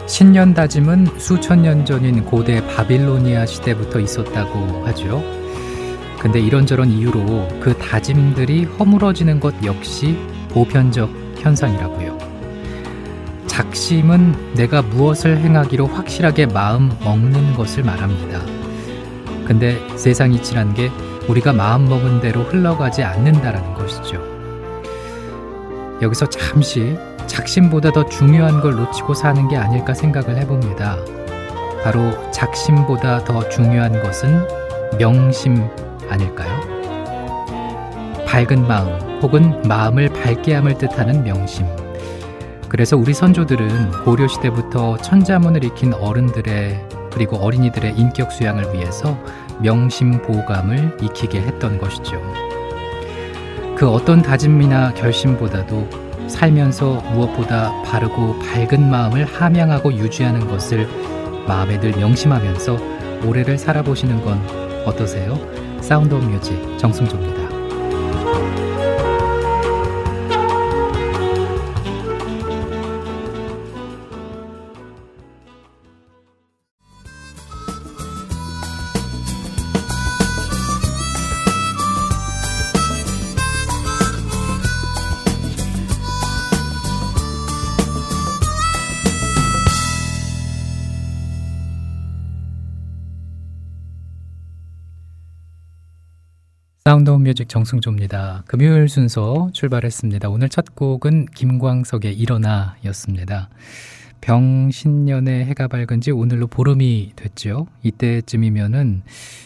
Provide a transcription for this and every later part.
신년다짐은 수천 년 전인 고대 바빌로니아 시대부터 있었다고 하죠. 근데 이런저런 이유로 그 다짐들이 허물어지는 것 역시 보편적 현상이라고요. 작심은 내가 무엇을 행하기로 확실하게 마음 먹는 것을 말합니다. 근데 세상이 지난 게 우리가 마음 먹은 대로 흘러가지 않는다라는 것이죠. 여기서 잠시 작심보다 더 중요한 걸 놓치고 사는 게 아닐까 생각을 해봅니다. 바로 작심보다 더 중요한 것은 명심 아닐까요? 밝은 마음 혹은 마음을 밝게 함을 뜻하는 명심. 그래서 우리 선조들은 고려시대부터 천자문을 익힌 어른들의 그리고 어린이들의 인격 수양을 위해서 명심보감을 익히게 했던 것이죠. 그 어떤 다짐이나 결심보다도 살면서 무엇보다 바르고 밝은 마음을 함양하고 유지하는 것을 마음에 늘 명심하면서 올해를 살아보시는 건 어떠세요? 사운드 오브 뮤직 정승조입니다. 사운드 오브 뮤직 정승조입니다. 금요일 순서 출발했습니다. 오늘 첫 곡은 김광석의 일어나 였습니다. 병신년에 해가 밝은 지 오늘로 보름이 됐죠. 이때쯤이면은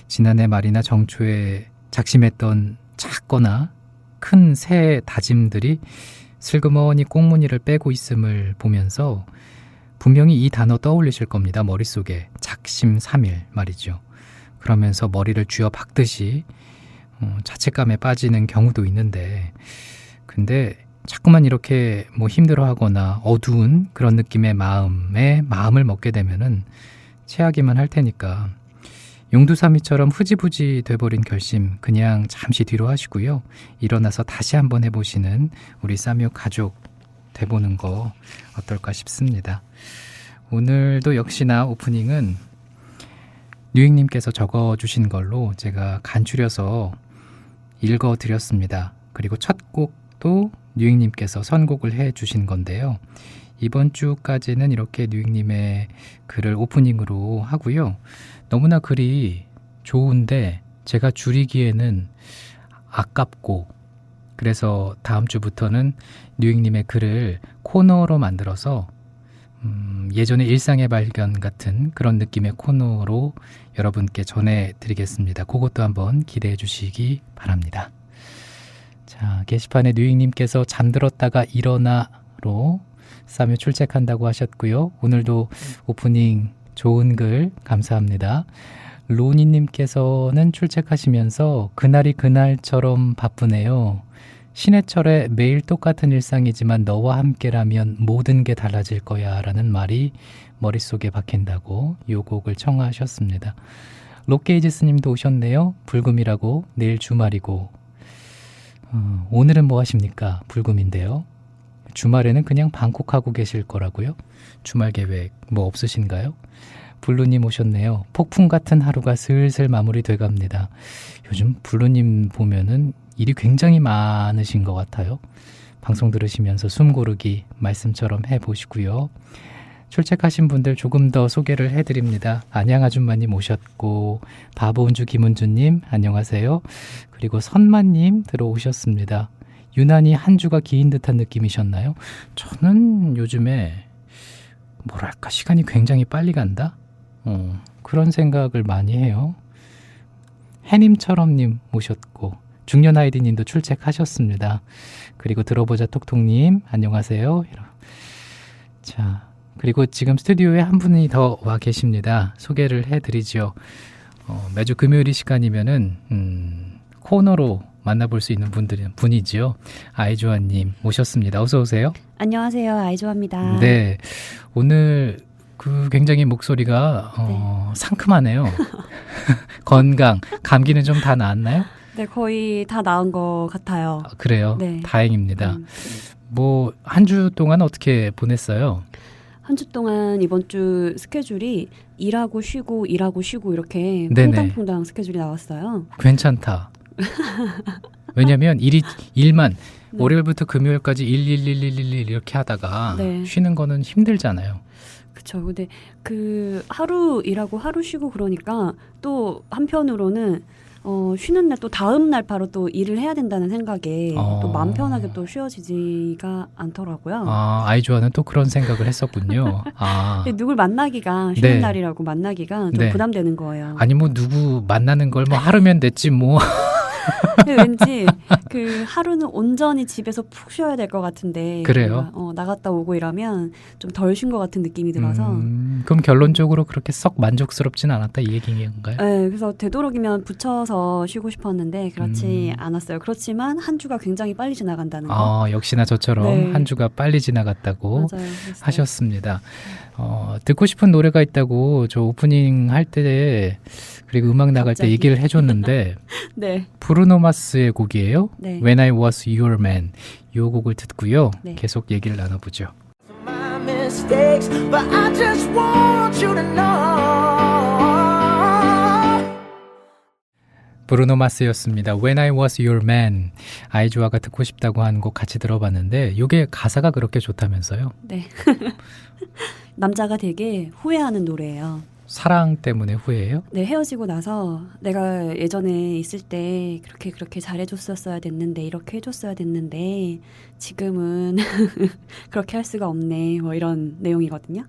지난해 말이나 정초에 작심했던 작거나 큰 새 다짐들이 슬그머니 꽁무니를 빼고 있음을 보면서 분명히 이 단어 떠올리실 겁니다. 머릿속에 작심삼일 말이죠. 그러면서 머리를 쥐어 박듯이 자책감에 빠지는 경우도 있는데, 근데 자꾸만 이렇게 힘들어하거나 어두운 그런 느낌의 마음을 먹게 되면은 체하기만 할 테니까 용두사미처럼 흐지부지 돼버린 결심 그냥 잠시 뒤로 하시고요. 일어나서 다시 한번 해보시는 우리 쌈유 가족 돼보는 거 어떨까 싶습니다. 오늘도 역시나 오프닝은 뉴잉님께서 적어주신 걸로 제가 간추려서 읽어드렸습니다. 그리고 첫 곡도 뉴잉님께서 선곡을 해주신 건데요. 이번 주까지는 이렇게 뉴잉님의 글을 오프닝으로 하고요. 너무나 글이 좋은데 제가 줄이기에는 아깝고, 그래서 다음 주부터는 뉴잉님의 글을 코너로 만들어서 예전의 일상의 발견 같은 그런 느낌의 코너로 여러분께 전해드리겠습니다. 그것도 한번 기대해 주시기 바랍니다. 자, 게시판에 뉴잉님께서 잠들었다가 일어나로 쌈유 출첵한다고 하셨고요. 오늘도 오프닝 좋은 글 감사합니다. 로니님께서는 출첵하시면서 그날이 그날처럼 바쁘네요. 신해철의 매일 똑같은 일상이지만 너와 함께라면 모든 게 달라질 거야 라는 말이 머릿속에 박힌다고 요 곡을 청하셨습니다. 록게이지스님도 오셨네요. 불금이라고 내일 주말이고 오늘은 뭐 하십니까? 불금인데요. 주말에는 그냥 방콕하고 계실 거라고요? 주말 계획 뭐 없으신가요? 블루님 오셨네요. 폭풍 같은 하루가 슬슬 마무리돼 갑니다. 요즘 블루님 보면은 일이 굉장히 많으신 것 같아요. 방송 들으시면서 숨 고르기 말씀처럼 해보시고요. 출첵하신 분들 조금 더 소개를 해드립니다. 안양 아줌마님 오셨고, 바보운주 김은주님 안녕하세요. 그리고 선마님 들어오셨습니다. 유난히 한 주가 긴 듯한 느낌이셨나요? 저는 요즘에 뭐랄까 시간이 굉장히 빨리 간다? 그런 생각을 많이 해요. 해님처럼님 오셨고, 중년 아이디님도 출첵하셨습니다. 그리고 들어보자 톡톡님 안녕하세요. 자, 그리고 지금 스튜디오에 한 분이 더 와 계십니다. 소개를 해드리죠. 매주 금요일 이 시간이면은 코너로 만나볼 수 있는 분이지요. 아이조아님 모셨습니다. 어서 오세요. 안녕하세요. 아이조아입니다. 네, 오늘 굉장히 목소리가 상큼하네요. 건강, 감기는 좀 다 나았나요? 네, 거의 다 나은 것 같아요. 그래요? 네. 다행입니다. 뭐 한 주 동안 어떻게 보냈어요? 한 주 동안 이번 주 스케줄이 일하고 쉬고 이렇게 네네. 퐁당퐁당 스케줄이 나왔어요. 괜찮다. 왜냐면 일만 네. 월요일부터 금요일까지 일 이렇게 하다가 네. 쉬는 거는 힘들잖아요. 그쵸. 근데 하루 일하고 하루 쉬고 그러니까 또 한편으로는 쉬는 날 또 다음 날 바로 또 일을 해야 된다는 생각에 또 마음 편하게 또 쉬어지지가 않더라고요. 아이조아는 또 그런 생각을 했었군요. 근데 누굴 만나기가 쉬는 네. 날이라고 만나기가 좀 네. 부담되는 거예요. 아니 뭐 누구 만나는 걸 뭐 하루면 됐지 뭐. 근데 왠지 하루는 온전히 집에서 푹 쉬어야 될 것 같은데 그래요? 뭔가, 나갔다 오고 이러면 좀 덜 쉰 것 같은 느낌이 들어서 그럼 결론적으로 그렇게 썩 만족스럽진 않았다 이 얘기인가요? 네, 그래서 되도록이면 붙여서 쉬고 싶었는데 그렇지 않았어요. 그렇지만 한 주가 굉장히 빨리 지나간다는 거. 역시나 저처럼 네. 한 주가 빨리 지나갔다고 맞아요. 그랬어요. 하셨습니다. 듣고 싶은 노래가 있다고 저 오프닝 할 때 그리고 음악 나갈 때 갑자기. 얘기를 해줬는데 네. 브루노 마스의 곡이에요. 네. When I Was Your Man. 이 곡을 듣고요. 네. 계속 얘기를 나눠보죠. My mistakes, but I just want you to know. 브루노 마스였습니다. When I Was Your Man. 아이조아가 듣고 싶다고 하는 곡 같이 들어봤는데 이게 가사가 그렇게 좋다면서요? 네. 남자가 되게 후회하는 노래예요. 사랑 때문에 후회해요? 네, 헤어지고 나서 내가 예전에 있을 때 그렇게 잘해줬었어야 됐는데 이렇게 해줬어야 됐는데 지금은 그렇게 할 수가 없네 뭐 이런 내용이거든요.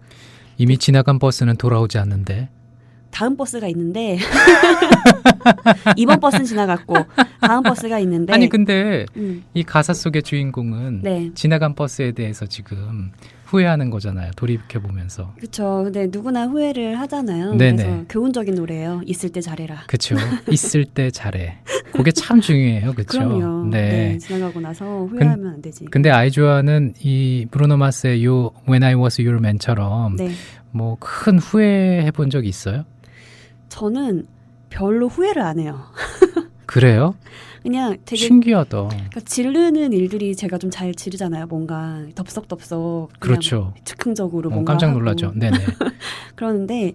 이미 지나간 버스는 돌아오지 않는데 다음 버스가 있는데 이번 버스는 지나갔고 다음 버스가 있는데 아니 근데 음, 이 가사 속의 주인공은 네. 지나간 버스에 대해서 지금 후회하는 거잖아요. 돌이켜보면서. 그쵸. 근데 누구나 후회를 하잖아요. 네네. 그래서 교훈적인 노래예요. 있을 때 잘해라. 그렇죠. 있을 때 잘해. 그게 참 중요해요. 그렇죠. 그럼요. 네. 지나가고 나서 후회하면 안 되지. 근데 아이조아는 이 브루노 마스의 요 When I Was Your Man처럼 네. 뭐 큰 후회해 본 적 있어요? 저는 별로 후회를 안 해요. 그래요? 그냥 되게 신기하다. 그러니까 지르는 일들이 제가 좀 잘 지르잖아요. 뭔가 덥석덥석 그냥 그렇죠. 즉흥적으로 뭔가 깜짝 하고. 놀라죠. 네네. 그러는데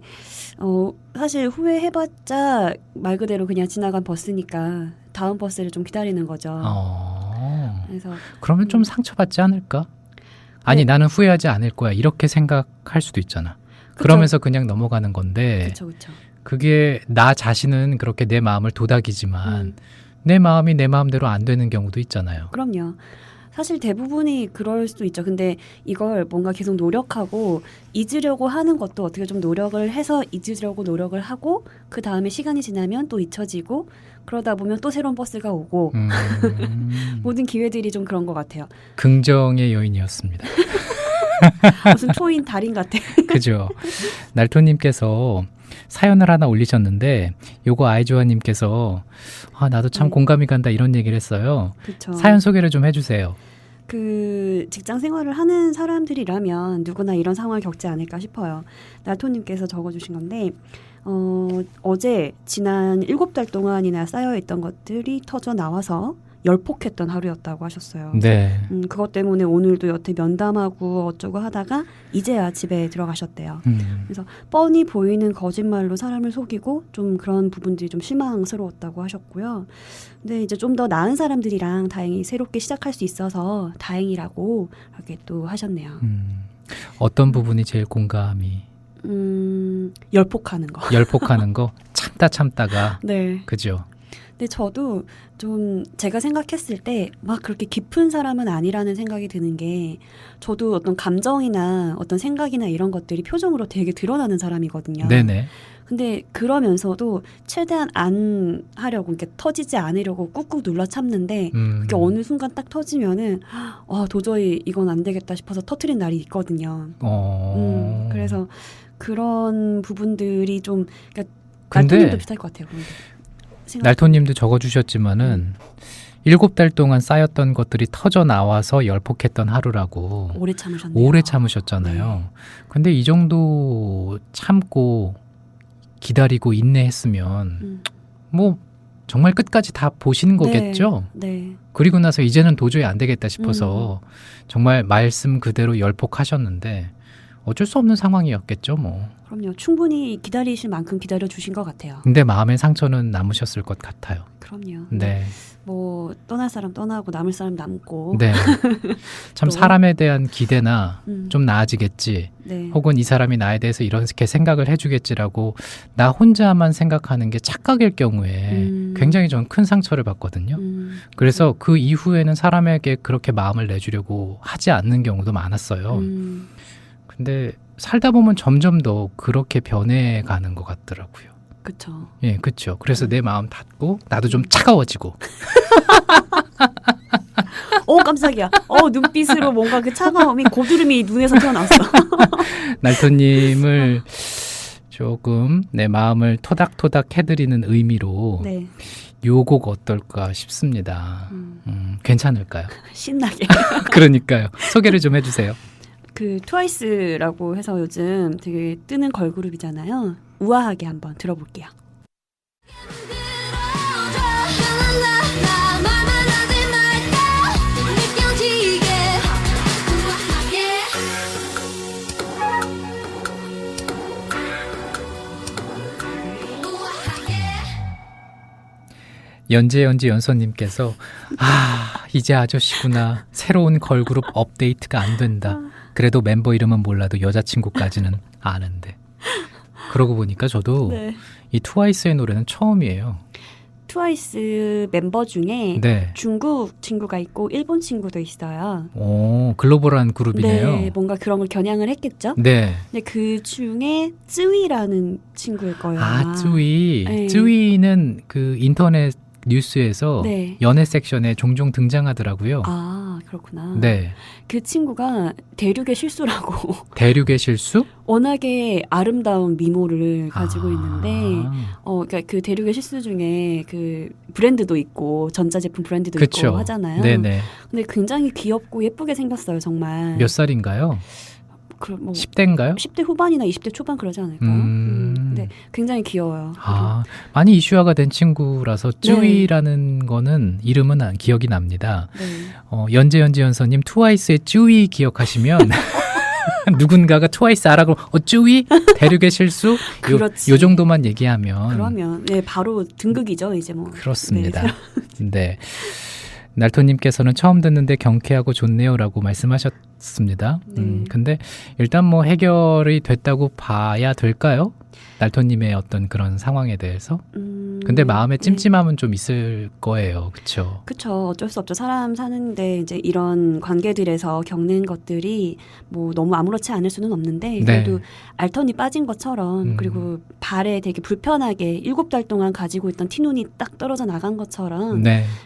사실 후회해봤자 말 그대로 그냥 지나간 버스니까 다음 버스를 좀 기다리는 거죠. 그래서 그러면 좀 상처받지 않을까? 아니 네. 나는 후회하지 않을 거야. 이렇게 생각할 수도 있잖아. 그러면서 그냥 넘어가는 건데 그렇죠. 그게 나 자신은 그렇게 내 마음을 도닥이지만 내 마음이 내 마음대로 안 되는 경우도 있잖아요. 그럼요. 사실 대부분이 그럴 수도 있죠. 근데 이걸 뭔가 계속 노력하고 잊으려고 하는 것도 어떻게 좀 노력을 해서 잊으려고 노력을 하고 그 다음에 시간이 지나면 또 잊혀지고 그러다 보면 또 새로운 버스가 오고 모든 기회들이 좀 그런 것 같아요. 긍정의 여인이었습니다. 무슨 초인 달인 같아. 그죠? 날토님께서 사연을 하나 올리셨는데 요거 아이조아님께서 나도 참 공감이 간다 이런 얘기를 했어요. 그렇죠. 사연 소개를 좀 해주세요. 그 직장 생활을 하는 사람들이라면 누구나 이런 상황을 겪지 않을까 싶어요. 날토님께서 적어주신 건데 어제 지난 7달 동안이나 쌓여있던 것들이 터져 나와서 열폭했던 하루였다고 하셨어요. 네. 그것 때문에 오늘도 여태 면담하고 어쩌고 하다가 이제야 집에 들어가셨대요. 그래서 뻔히 보이는 거짓말로 사람을 속이고 좀 그런 부분들이 좀 실망스러웠다고 하셨고요. 근데 이제 좀 더 나은 사람들이랑 다행히 새롭게 시작할 수 있어서 다행이라고 이렇게 또 하셨네요. 어떤 부분이 제일 공감이? 열폭하는 거. 열폭하는 거? 참다가 네. 그죠? 근데 저도 좀 제가 생각했을 때 막 그렇게 깊은 사람은 아니라는 생각이 드는 게 저도 어떤 감정이나 어떤 생각이나 이런 것들이 표정으로 되게 드러나는 사람이거든요. 네네. 근데 그러면서도 최대한 안 하려고 이렇게 터지지 않으려고 꾹꾹 눌러 참는데 그게 어느 순간 딱 터지면은 도저히 이건 안 되겠다 싶어서 터트린 날이 있거든요. 그래서 그런 부분들이 좀 그러니까 근데 날토님도 비슷할 것 같아요. 날토님도 적어주셨지만은 7달 동안 쌓였던 것들이 터져 나와서 열폭했던 하루라고 오래 참으셨네요. 오래 참으셨잖아요. 근데 이 정도 참고 기다리고 인내했으면 뭐 정말 끝까지 다 보시는 거겠죠. 네. 그리고 나서 이제는 도저히 안 되겠다 싶어서 정말 말씀 그대로 열폭하셨는데 어쩔 수 없는 상황이었겠죠, 뭐. 그럼요. 충분히 기다리실 만큼 기다려 주신 것 같아요. 근데 마음의 상처는 남으셨을 것 같아요. 그럼요. 네. 뭐 떠날 사람 떠나고 남을 사람 남고. 네. 참 또. 사람에 대한 기대나 좀 나아지겠지. 네. 혹은 이 사람이 나에 대해서 이렇게 생각을 해주겠지라고 나 혼자만 생각하는 게 착각일 경우에 굉장히 전 큰 상처를 받거든요. 그래서 그 이후에는 사람에게 그렇게 마음을 내주려고 하지 않는 경우도 많았어요. 근데 살다 보면 점점 더 그렇게 변해가는 것 같더라고요. 그렇죠. 예, 그렇죠. 그래서 내 마음 닫고 나도 좀 차가워지고. 깜짝이야. 눈빛으로 뭔가 그 차가움이 고드름이 눈에서 튀어나왔어. 날토님을 조금 내 마음을 토닥토닥 해드리는 의미로 네. 요 곡 어떨까 싶습니다. 괜찮을까요? 신나게. 그러니까요. 소개를 좀 해주세요. 그 트와이스라고 해서 요즘 되게 뜨는 걸그룹이잖아요. 우아하게 한번 들어볼게요. 연재연지 연서님께서 이제 아저씨구나. 새로운 걸그룹 업데이트가 안 된다. 그래도 멤버 이름은 몰라도 여자친구까지는 아는데. 그러고 보니까 저도 네. 이 트와이스의 노래는 처음이에요. 트와이스 멤버 중에 네. 중국 친구가 있고 일본 친구도 있어요. 오, 글로벌한 그룹이네요. 네, 뭔가 그런 걸 겨냥을 했겠죠. 네. 근데 그 중에 쯔위라는 친구일 거예요. 쯔위. 네. 쯔위는 그 인터넷 뉴스에서 네. 연애 섹션에 종종 등장하더라고요. 그렇구나. 네. 그 친구가 대륙의 실수라고 대륙의 실수? 워낙에 아름다운 미모를 가지고 있는데 아. 그러니까 그 대륙의 실수 중에 그 브랜드도 있고 전자제품 브랜드도 그쵸. 있고 하잖아요. 네네. 근데 굉장히 귀엽고 예쁘게 생겼어요, 정말. 몇 살인가요? 뭐 10대인가요? 10대 후반이나 20대 초반 그러지 않을까요? 근데 굉장히 귀여워요. 많이 이슈화가 된 친구라서 쯔위라는 거는 이름은 기억이 납니다. 네. 연재 연서님 트와이스의 쯔위 기억하시면 누군가가 트와이스 알아 그럼 쯔위? 대륙의 실수? 그렇지. 요 정도만 얘기하면 그러면 네, 바로 등극이죠, 이제 뭐. 그렇습니다. 네. 날토님께서는 처음 듣는데 경쾌하고 좋네요라고 말씀하셨습니다. 네. 근데 일단 뭐 해결이 됐다고 봐야 될까요? 날토님의 어떤 그런 상황에 대해서. 근데 마음에 찜찜함은 좀 있을 거예요. 그렇죠? 그렇죠. 어쩔 수 없죠. 사람 사는데 이제 이런 관계들에서 겪는 것들이 뭐 너무 아무렇지 않을 수는 없는데 그래도 알턴이 빠진 것처럼 그리고 발에 되게 불편하게 7달 동안 가지고 있던 티눈이 딱 떨어져 나간 것처럼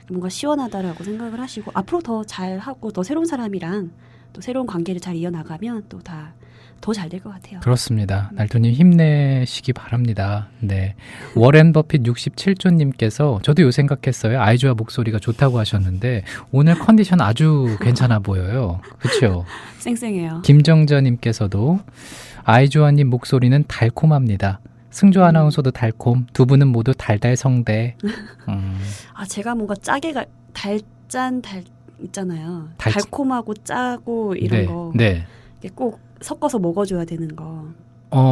뭔가 시원하다라고 생각을 하시고 앞으로 더 잘하고 더 새로운 사람이랑 또 새로운 관계를 잘 이어나가면 또 다 더 잘 될 것 같아요. 그렇습니다. 날토님 힘내시기 바랍니다. 네. 워렌 버핏 67조님께서 저도 요 생각했어요. 아이즈와 목소리가 좋다고 하셨는데 오늘 컨디션 아주 괜찮아 보여요. 그렇죠? 쌩쌩해요. 김정자님께서도 아이즈와님 목소리는 달콤합니다. 승조 아나운서도 달콤. 두 분은 모두 달달성대. 제가 뭔가 짜게 달짠 있잖아요. 달콤하고 짜고 이런 거. 네. 꼭 섞어서 먹어줘야 되는 거.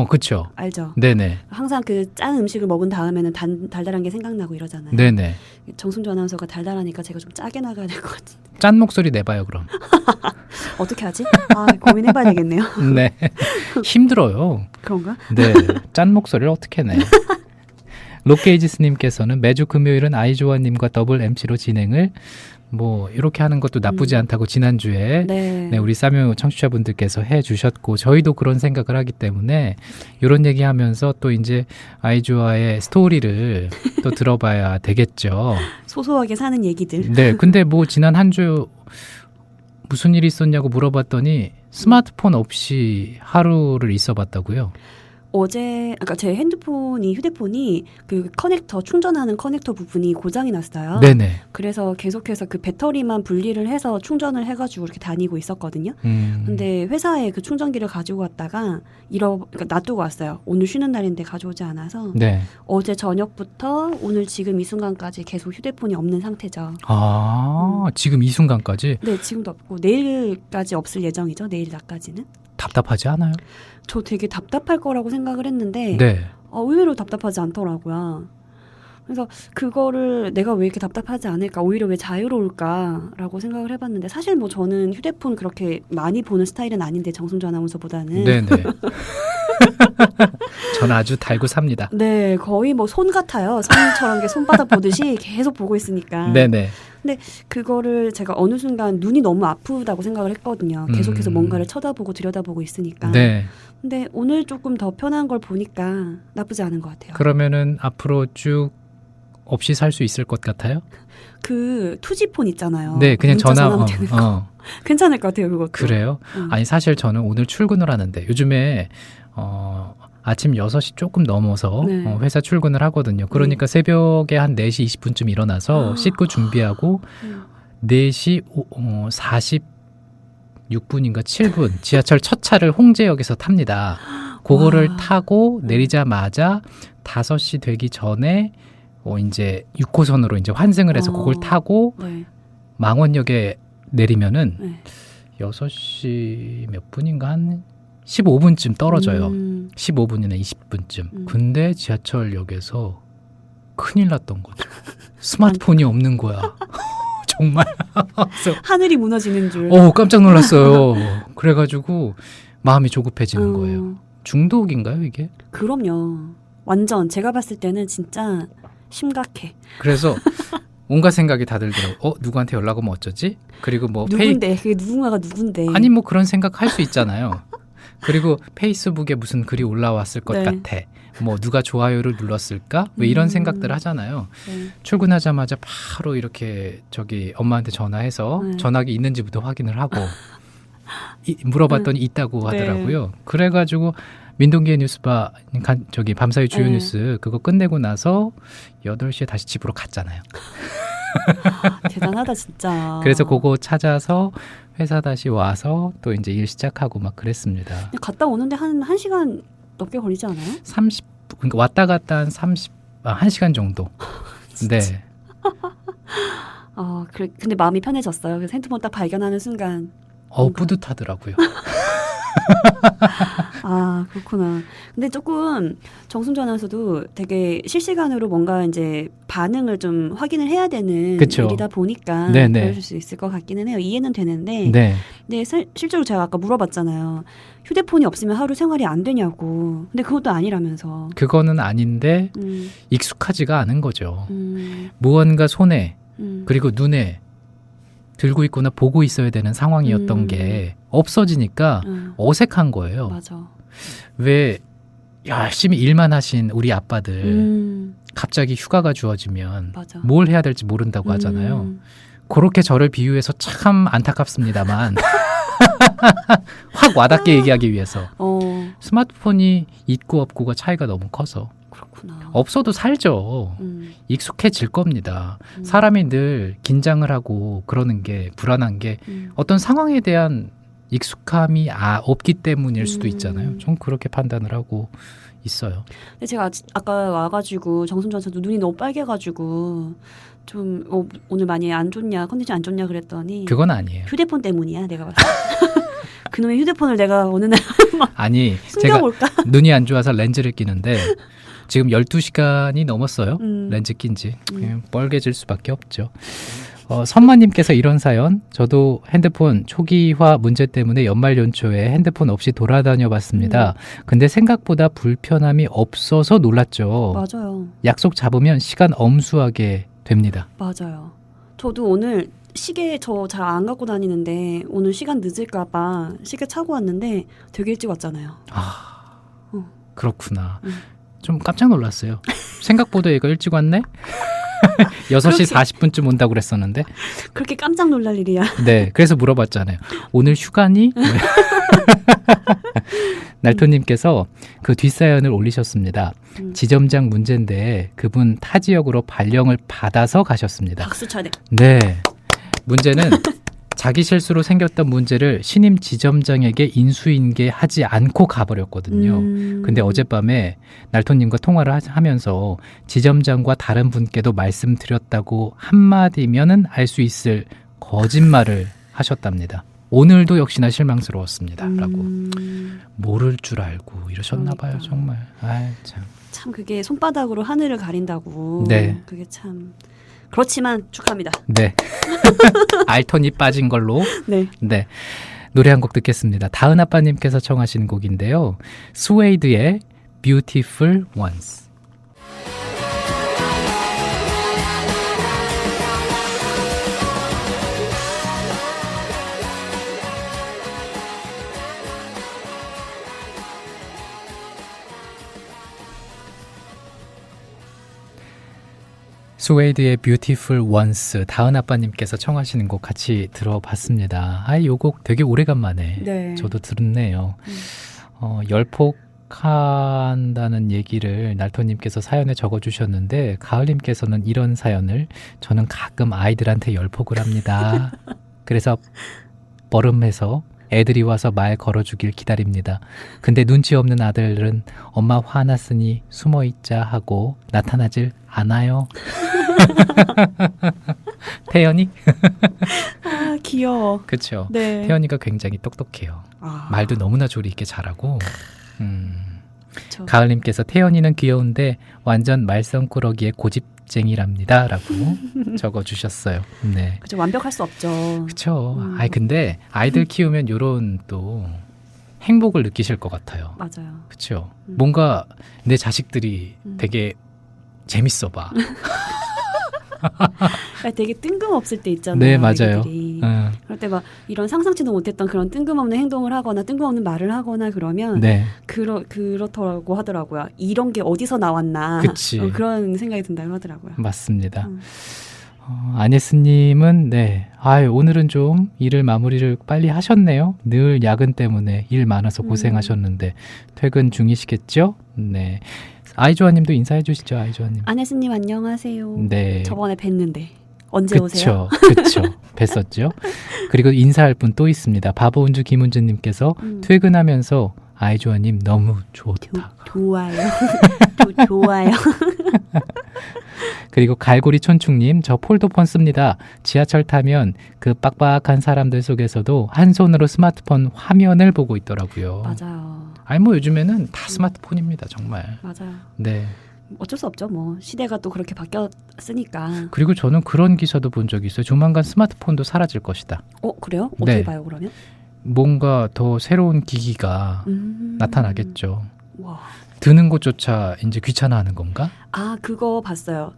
그렇죠. 알죠? 네네. 항상 그 짠 음식을 먹은 다음에는 달달한 게 생각나고 이러잖아요. 네네. 정승주 아나운서가 달달하니까 제가 좀 짜게 나가야 될 것 같은데. 짠 목소리 내봐요 그럼. 어떻게 하지? 고민해봐야 되겠네요. 네. 힘들어요. 그런가? 네. 짠 목소리를 어떻게 내? 록게이지스님께서는 매주 금요일은 아이조아님과 더블 MC로 진행을 뭐 이렇게 하는 것도 나쁘지 않다고 지난주에 네. 우리 사뮤 청취자분들께서 해주셨고 저희도 그런 생각을 하기 때문에 이런 얘기하면서 또 이제 아이조아의 스토리를 또 들어봐야 되겠죠. 소소하게 사는 얘기들. 네, 근데 뭐 지난 한 주 무슨 일이 있었냐고 물어봤더니 스마트폰 없이 하루를 있어봤다고요. 어제 아까 제 휴대폰이 그 커넥터 충전하는 커넥터 부분이 고장이 났어요. 네네. 그래서 계속해서 그 배터리만 분리를 해서 충전을 해가지고 이렇게 다니고 있었거든요. 근데 회사에 그 충전기를 가지고 왔다가 그러니까 놔두고 왔어요. 오늘 쉬는 날인데 가져오지 않아서 네. 어제 저녁부터 오늘 지금 이 순간까지 계속 휴대폰이 없는 상태죠. 아, 지금 이 순간까지 네, 지금도 없고 내일까지 없을 예정이죠. 내일 낮까지는. 답답하지 않아요? 저 되게 답답할 거라고 생각을 했는데 네. 의외로 답답하지 않더라고요. 그래서 그거를 내가 왜 이렇게 답답하지 않을까, 오히려 왜 자유로울까라고 생각을 해봤는데 사실 뭐 저는 휴대폰 그렇게 많이 보는 스타일은 아닌데 정승주 아나운서보다는 네네. 저는 아주 달고 삽니다. 네, 거의 뭐 손 같아요. 손처럼 이렇게 손바닥 보듯이 계속 보고 있으니까. 네네. 그거를 제가 어느 순간 눈이 너무 아프다고 생각을 했거든요. 계속해서 뭔가를 쳐다보고 들여다보고 있으니까. 네. 근데 오늘 조금 더 편한 걸 보니까 나쁘지 않은 것 같아요. 그러면은 앞으로 쭉 없이 살 수 있을 것 같아요? 그 투지폰 있잖아요. 네, 그냥 문자 전화. 전화하면 되는 거. 괜찮을 것 같아요, 그것도. 그래요? 아니 사실 저는 오늘 출근을 하는데 요즘에 아침 6시 조금 넘어서 네. 회사 출근을 하거든요. 그러니까 새벽에 한 4시 20분쯤 일어나서 씻고 준비하고 4시 46분인가 7분 지하철 첫 차를 홍제역에서 탑니다. 그거를 타고 내리자마자 5시 되기 전에 이제 6호선으로 이제 환승을 해서 그걸 타고 네. 망원역에 내리면은 네. 6시 몇 분인가 한 15분쯤 떨어져요. 15분이나 20분쯤. 근데 지하철역에서 큰일 났던 거죠. 스마트폰이 없는 거야. 정말. 하늘이 무너지는 줄. 깜짝 놀랐어요. 그래가지고 마음이 조급해지는 거예요. 중독인가요, 이게? 그럼요. 완전 제가 봤을 때는 진짜 심각해. 그래서 온갖 생각이 다 들더라고요. 누구한테 연락 오면 어쩌지? 그리고 뭐 누군데? 그게 누군가가 누군데? 아니 뭐 그런 생각 할 수 있잖아요. 그리고 페이스북에 무슨 글이 올라왔을 것 네. 같아. 뭐 누가 좋아요를 눌렀을까? 왜 이런 생각들을 하잖아요. 네. 출근하자마자 바로 이렇게 엄마한테 전화해서 네. 전화기 있는지부터 확인을 하고 물어봤더니 있다고 하더라고요. 그래가지고 민동기의 뉴스바 밤사이 주요 네. 뉴스 그거 끝내고 나서 8시에 다시 집으로 갔잖아요. 대단하다 진짜. 그래서 그거 찾아서 회사 다시 와서 또 이제 일 시작하고 막 그랬습니다. 갔다 오는데 한 1시간 넘게 걸리지 않아요? 30, 그러니까 왔다 갔다 한 1시간 정도. 네. 근데 마음이 편해졌어요. 그래서 핸드폰 딱 발견하는 순간. 뿌듯하더라고요. 그렇구나. 근데 조금 정순주 아나운서도 되게 실시간으로 뭔가 이제 반응을 좀 확인을 해야 되는 그쵸. 일이다 보니까 네네. 그럴 수 있을 것 같기는 해요. 이해는 되는데. 네. 근데 실제로 제가 아까 물어봤잖아요. 휴대폰이 없으면 하루 생활이 안 되냐고. 근데 그것도 아니라면서. 그거는 아닌데 음, 익숙하지가 않은 거죠. 음, 무언가 손에 음. 그리고 눈에 들고 있거나 보고 있어야 되는 상황이었던 게 없어지니까 어색한 거예요. 맞아. 왜 열심히 일만 하신 우리 아빠들 갑자기 휴가가 주어지면 맞아. 뭘 해야 될지 모른다고 하잖아요. 그렇게 저를 비유해서 참 안타깝습니다만 확 와닿게 얘기하기 위해서 스마트폰이 있고 없고가 차이가 너무 커서 그렇구나. 없어도 살죠. 익숙해질 겁니다. 사람이 늘 긴장을 하고 그러는 게 불안한 게 어떤 상황에 대한 익숙함이 없기 때문일 수도 있잖아요. 전 그렇게 판단을 하고 있어요. 근데 제가 아까 와가지고 정순주 선수 눈이 너무 빨개가지고 좀 오늘 많이 안 좋냐, 컨디션 안 좋냐 그랬더니 그건 아니에요. 휴대폰 때문이야, 내가 봤을 때. 그놈의 휴대폰을 내가 어느 날 아니 숨겨볼까? 제가 눈이 안 좋아서 렌즈를 끼는데 지금 12시간이 넘었어요. 렌즈 낀 지. 빨개질 수밖에 없죠. 선마님께서 이런 사연, 저도 핸드폰 초기화 문제 때문에 연말 연초에 핸드폰 없이 돌아다녀 봤습니다. 근데 생각보다 불편함이 없어서 놀랐죠. 맞아요. 약속 잡으면 시간 엄수하게 됩니다. 맞아요. 저도 오늘 시계 저 잘 안 갖고 다니는데 오늘 시간 늦을까봐 시계 차고 왔는데 되게 일찍 왔잖아요. 그렇구나. 음. 좀 깜짝 놀랐어요. 생각보다 얘가 일찍 왔네? 6시 그렇게- 40분쯤 온다고 그랬었는데. 그렇게 깜짝 놀랄 일이야. 네, 그래서 물어봤잖아요. 오늘 휴가니? 날토님께서 그 뒷사연을 올리셨습니다. 지점장 문제인데 그분 타 지역으로 발령을 받아서 가셨습니다. 박수 쳐야 돼. 네, 문제는 자기 실수로 생겼던 문제를 신임 지점장에게 인수인계하지 않고 가버렸거든요. 근데 어젯밤에 날토님과 통화를 하면서 지점장과 다른 분께도 말씀드렸다고 한마디면은 알 수 있을 거짓말을 하셨답니다. 오늘도 역시나 실망스러웠습니다. 라고. 모를 줄 알고 이러셨나 봐요. 그러니까. 정말. 아이, 참. 참 그게 손바닥으로 하늘을 가린다고. 네. 그게 참 그렇지만 축하합니다. 네. 알턴이 빠진 걸로. 네. 네. 노래 한 곡 듣겠습니다. 다은 아빠님께서 청하신 곡인데요. 스웨이드의 Beautiful Ones. 스웨이드의 Beautiful Ones, 다은 아빠님께서 청하시는 곡 같이 들어봤습니다. 아, 이 곡 되게 오래간만에 네. 저도 들었네요. 열폭한다는 얘기를 날토님께서 사연에 적어주셨는데 가을님께서는 이런 사연을 저는 가끔 아이들한테 열폭을 합니다. 그래서 버름해서 애들이 와서 말 걸어주길 기다립니다. 근데 눈치 없는 아들은 엄마 화났으니 숨어있자 하고 나타나질 않아요. 태연이? 아 귀여워. 그쵸. 네. 태연이가 굉장히 똑똑해요. 아, 말도 너무나 조리 있게 잘하고. 그쵸. 가을님께서 태연이는 귀여운데 완전 말썽꾸러기의 고집쟁이랍니다. 라고 적어주셨어요. 네. 그죠. 완벽할 수 없죠. 그쵸. 아이, 근데 아이들 키우면 요런 또 행복을 느끼실 것 같아요. 맞아요. 그쵸. 뭔가 내 자식들이 되게 재밌어 봐. 되게 뜬금없을 때 있잖아요. 네, 맞아요. 아이들이. 응. 그럴 때 막 이런 상상치도 못했던 그런 뜬금없는 행동을 하거나 뜬금없는 말을 하거나 그러면 네. 그렇더라고 하더라고요. 이런 게 어디서 나왔나. 그치. 그런 생각이 든다고 하더라고요. 맞습니다. 아네스님은 네, 오늘은 좀 일을 마무리를 빨리 하셨네요. 늘 야근 때문에 일 많아서 고생하셨는데 퇴근 중이시겠죠? 네, 아이조아님도 인사해 주시죠, 아이조아님. 안혜스님 안녕하세요. 네, 저번에 뵀는데 언제 오세요? 그쵸. 뵀었죠. 그리고 인사할 분 또 있습니다. 바보운주 김은주님께서 퇴근하면서 아이조아님 너무 좋다. 좋아요. 좋아요. 그리고 갈고리 촌축님, 저 폴더폰 씁니다. 지하철 타면 그 빡빡한 사람들 속에서도 한 손으로 스마트폰 화면을 보고 있더라고요. 맞아요. 아니 뭐 요즘에는 다 스마트폰입니다, 정말. 맞아요. 네. 어쩔 수 없죠. 뭐 시대가 또 그렇게 바뀌었으니까. 그리고 저는 그런 기사도 본 적이 있어요. 조만간 스마트폰도 사라질 것이다. 그래요? 어떻게 네. 봐요 그러면? 뭔가 더 새로운 기기가 나타나겠죠. 와. 드는 것조차 이제 귀찮아하는 건가? 아 그거 봤어요.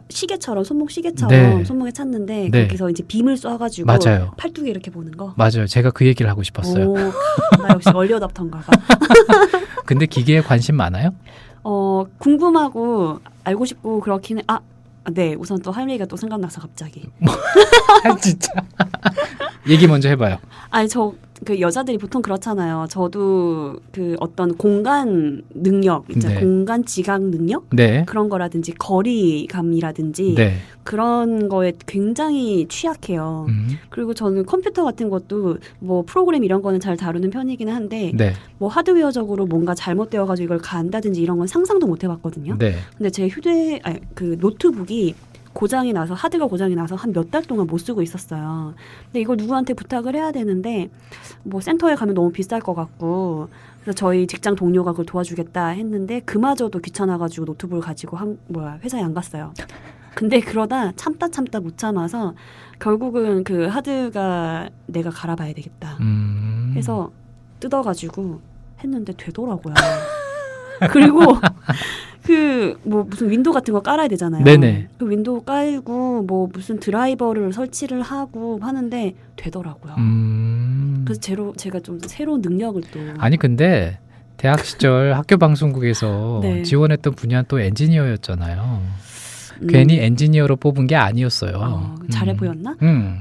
시계처럼 손목 시계처럼 네. 손목에 찼는데 네. 거기서 이제 빔을 쏴가지고 맞아요. 팔뚝에 이렇게 보는 거. 맞아요. 제가 그 얘기를 하고 싶었어요. 오, 나 역시 얼리 어답터인가 봐. 근데 기계에 관심 많아요? 궁금하고 알고 싶고 그렇긴 해. 네. 우선 또 할 얘기가 또 생각나서 갑자기. 진짜. 얘기 먼저 해봐요. 아니 그 여자들이 보통 그렇잖아요. 저도 그 어떤 공간 능력, 네. 공간 지각 능력 네. 그런 거라든지 거리감이라든지 네. 그런 거에 굉장히 취약해요. 그리고 저는 컴퓨터 같은 것도 뭐 프로그램 이런 거는 잘 다루는 편이기는 한데 네. 뭐 하드웨어적으로 뭔가 잘못되어가지고 이걸 간다든지 이런 건 상상도 못 해봤거든요. 네. 근데 제 그 노트북이 고장이 나서 하드가 고장이 나서 한 몇 달 동안 못 쓰고 있었어요. 근데 이걸 누구한테 부탁을 해야 되는데 뭐 센터에 가면 너무 비쌀 것 같고 그래서 저희 직장 동료가 그걸 도와주겠다 했는데 그마저도 귀찮아가지고 노트북을 가지고 회사에 안 갔어요. 근데 그러다 참다 못 참아서 결국은 그 하드가 내가 갈아봐야 되겠다 해서 뜯어가지고 했는데 되더라고요. 그리고 그 뭐 무슨 윈도우 같은 거 깔아야 되잖아요. 네네. 그 윈도우 깔고 뭐 무슨 드라이버를 설치를 하고 하는데 되더라고요. 그래서 제가 좀 새로운 능력을 또 아니 근데 대학 시절 학교 방송국에서 네. 지원했던 분야는 또 엔지니어였잖아요. 괜히 엔지니어로 뽑은 게 아니었어요. 잘해 보였나?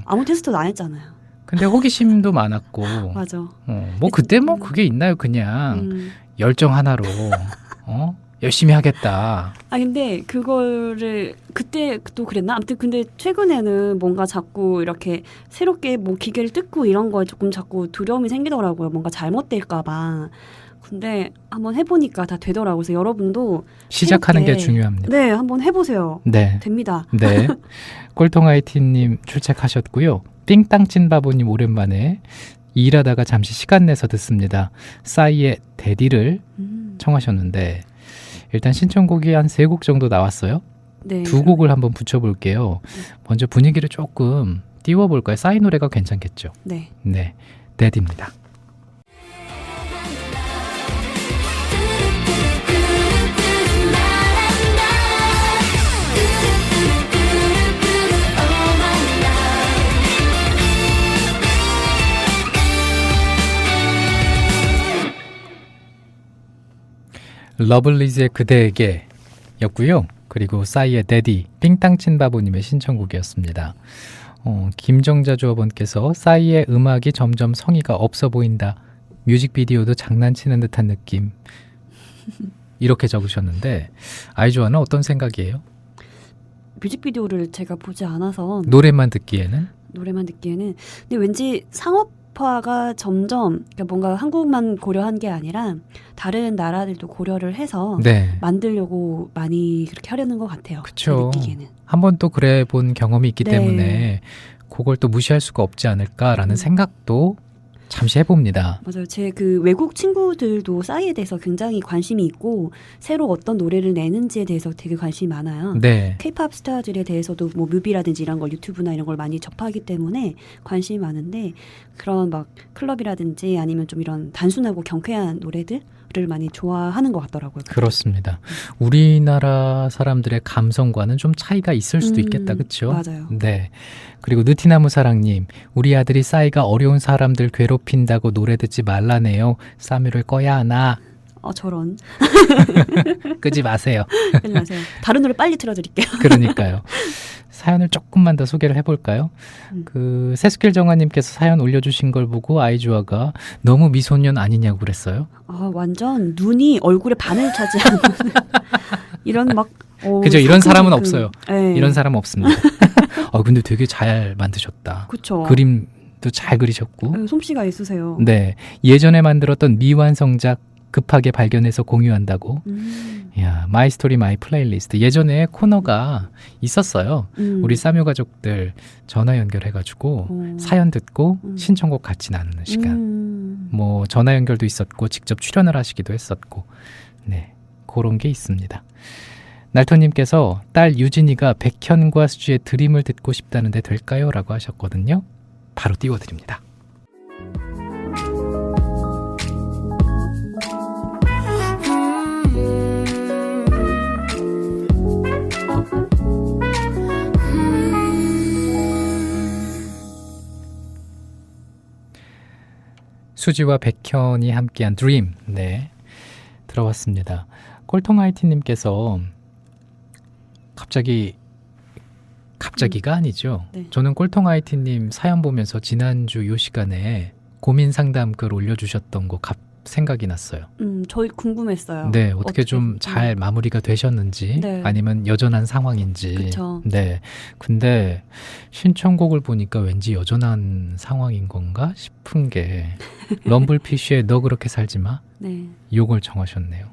아무 테스트도 안 했잖아요. 근데 호기심도 많았고 맞아. 뭐 그때 뭐 그게 있나요? 그냥 열정 하나로 열심히 하겠다. 아 근데 그거를 그때 또 그랬나? 아무튼 근데 최근에는 뭔가 자꾸 이렇게 새롭게 뭐 기계를 뜯고 이런 거에 조금 자꾸 두려움이 생기더라고요. 뭔가 잘못될까 봐. 근데 한번 해보니까 다 되더라고요. 그래서 여러분도 시작하는 게 새롭게 중요합니다. 네, 한번 해보세요. 네. 됩니다. 네. 꼴통아이티님 출첵하셨고요. 삥땅찐바보님 오랜만에 일하다가 잠시 시간 내서 듣습니다. 싸이의 데디를 청하셨는데 일단 신청곡이 한 3곡 정도 나왔어요. 네. 2곡을 한번 붙여볼게요. 먼저 분위기를 조금 띄워볼까요? 싸이 노래가 괜찮겠죠? 네. 네. 데디입니다. 러블리즈의 그대에게 였고요. 그리고 싸이의 데디, 삥땅찐바보님의 신청곡이었습니다. 김정자 조합원께서 싸이의 음악이 점점 성의가 없어 보인다. 뮤직비디오도 장난치는 듯한 느낌. 이렇게 적으셨는데 아이조아는 어떤 생각이에요? 뮤직비디오를 제가 보지 않아서 노래만 듣기에는? 노래만 듣기에는 근데 왠지 상업화가 점점 그러니까 뭔가 한국만 고려한 게 아니라 다른 나라들도 고려를 해서 네. 만들려고 많이 그렇게 하려는 것 같아요. 그쵸. 제가 느끼기에는. 한 번 또 그래 본 경험이 있기 네. 때문에 그걸 또 무시할 수가 없지 않을까라는 생각도 잠시 해봅니다. 맞아요. 제 그 외국 친구들도 싸이에 대해서 굉장히 관심이 있고 새로 어떤 노래를 내는지에 대해서 되게 관심이 많아요. 네. K-팝 스타들에 대해서도 뭐 뮤비라든지 이런 걸 유튜브나 이런 걸 많이 접하기 때문에 관심이 많은데 그런 막 클럽이라든지 아니면 좀 이런 단순하고 경쾌한 노래들을 많이 좋아하는 것 같더라고요. 그렇습니다. 우리나라 사람들의 감성과는 좀 차이가 있을 수도 있겠다. 그렇죠? 맞아요. 네. 그리고 느티나무 사랑님, 우리 아들이 싸이가 어려운 사람들 괴롭힌다고 노래 듣지 말라네요. 싸뮤를 꺼야 하나? 저런. 끄지 마세요. 큰일 나세요. 다른 노래 빨리 틀어드릴게요. 그러니까요. 사연을 조금만 더 소개를 해볼까요? 그 새스킬 정아님께서 사연 올려주신 걸 보고 아이주아가 너무 미소년 아니냐고 그랬어요. 완전 눈이 얼굴의 반을 차지하는 이런 막 그죠? 이런 사람은 사근사근. 없어요. 네. 이런 사람은 없습니다. 근데 되게 잘 만드셨다. 그쵸. 그림도 잘 그리셨고. 솜씨가 있으세요. 네. 예전에 만들었던 미완성작 급하게 발견해서 공유한다고. 야, 마이 스토리 마이 플레이리스트. 예전에 코너가 있었어요. 우리 싸뮤 가족들 전화 연결해가지고 사연 듣고 신청곡 같이 나누는 시간. 뭐 전화 연결도 있었고 직접 출연을 하시기도 했었고. 네, 그런 게 있습니다. 날토님께서 딸 유진이가 백현과 수지의 드림을 듣고 싶다는데 될까요? 라고 하셨거든요. 바로 띄워드립니다. 수지와 백현이 함께한 드림. 네, 들어봤습니다. 꼴통아이티님께서 갑자기가 아니죠. 네. 저는 꼴통아이티님 사연 보면서 지난주 요 시간에 고민 상담 글 올려주셨던 거 생각이 났어요. 저희 궁금했어요. 네, 어떻게 좀 잘 마무리가 되셨는지 네. 아니면 여전한 상황인지. 그쵸. 네, 근데 신청곡을 보니까 왠지 여전한 상황인 건가 싶은 게 럼블피쉬의 너 그렇게 살지 마. 네. 요걸 정하셨네요.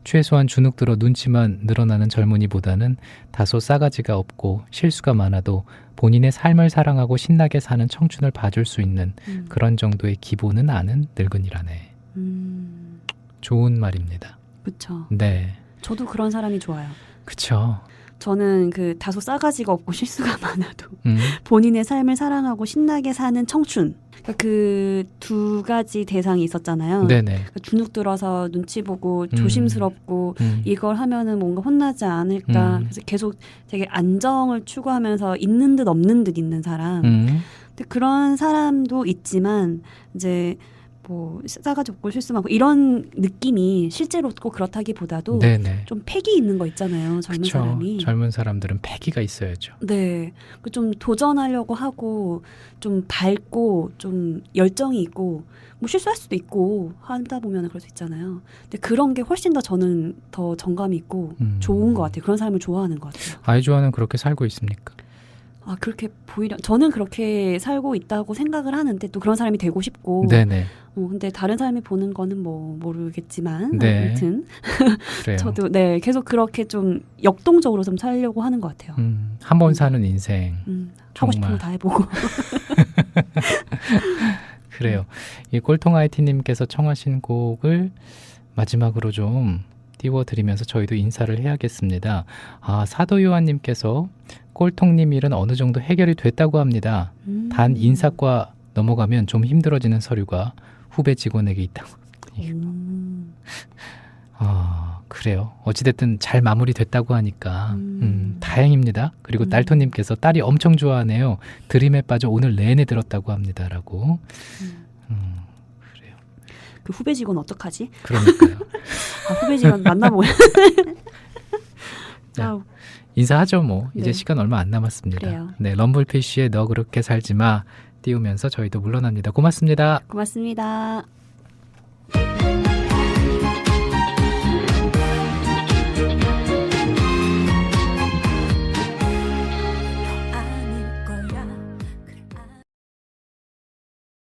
최소한 주눅 들어 눈치만 늘어나는 젊은이보다는 다소 싸가지가 없고 실수가 많아도 본인의 삶을 사랑하고 신나게 사는 청춘을 봐줄 수 있는 그런 정도의 기본은 아는 늙은이라네. 좋은 말입니다. 그쵸. 네. 저도 그런 사람이 좋아요. 그쵸. 저는 그 다소 싸가지가 없고 실수가 많아도 음. 본인의 삶을 사랑하고 신나게 사는 청춘. 그 두 가지 대상이 있었잖아요. 네네. 주눅 들어서 눈치 보고 조심스럽고 이걸 하면은 뭔가 혼나지 않을까. 그래서 계속 되게 안정을 추구하면서 있는 듯 없는 듯 있는 사람. 근데 그런 사람도 있지만 이제 뭐 싸가지 없고 실수 많고 이런 느낌이 실제로 꼭 그렇다기보다도 네네. 좀 패기 있는 거 있잖아요. 젊은 그쵸. 사람이. 젊은 사람들은 패기가 있어야죠. 네. 좀 도전하려고 하고 좀 밝고 좀 열정이 있고 뭐 실수할 수도 있고 하다 보면 그럴 수 있잖아요. 근데 그런 게 훨씬 더 저는 더 정감이 있고 좋은 것 같아요. 그런 삶을 좋아하는 것 같아요. 아이주아는 그렇게 살고 있습니까? 아, 그렇게 보이려 저는 그렇게 살고 있다고 생각을 하는데 또 그런 사람이 되고 싶고. 네네. 근데 다른 사람이 보는 거는 뭐 모르겠지만 네. 아무튼 그래요. 저도 네 계속 그렇게 좀 역동적으로 좀 살려고 하는 것 같아요. 한 번 사는 인생. 하고 싶은 정말. 거 다 해보고. 그래요. 이 꼴통아이티님께서 청하신 곡을 마지막으로 좀 띄워드리면서 저희도 인사를 해야겠습니다. 아, 사도요한님께서 꼴통님 일은 어느 정도 해결이 됐다고 합니다. 단 인사과 넘어가면 좀 힘들어지는 서류가 후배 직원에게 있다고. 아, 그래요. 어찌됐든 잘 마무리됐다고 하니까 다행입니다. 그리고 딸토님께서 딸이 엄청 좋아하네요. 드림에 빠져 오늘 내내 들었다고 합니다라고. 그래요. 그 후배 직원 어떡하지? 그러니까요. 아, 후배 직원 만나보야. 네. 아우, 인사하죠 뭐. 이제 네. 시간 얼마 안 남았습니다. 그래요. 네, 럼블피쉬의 너 그렇게 살지 마 띄우면서 저희도 물러납니다. 고맙습니다. 고맙습니다.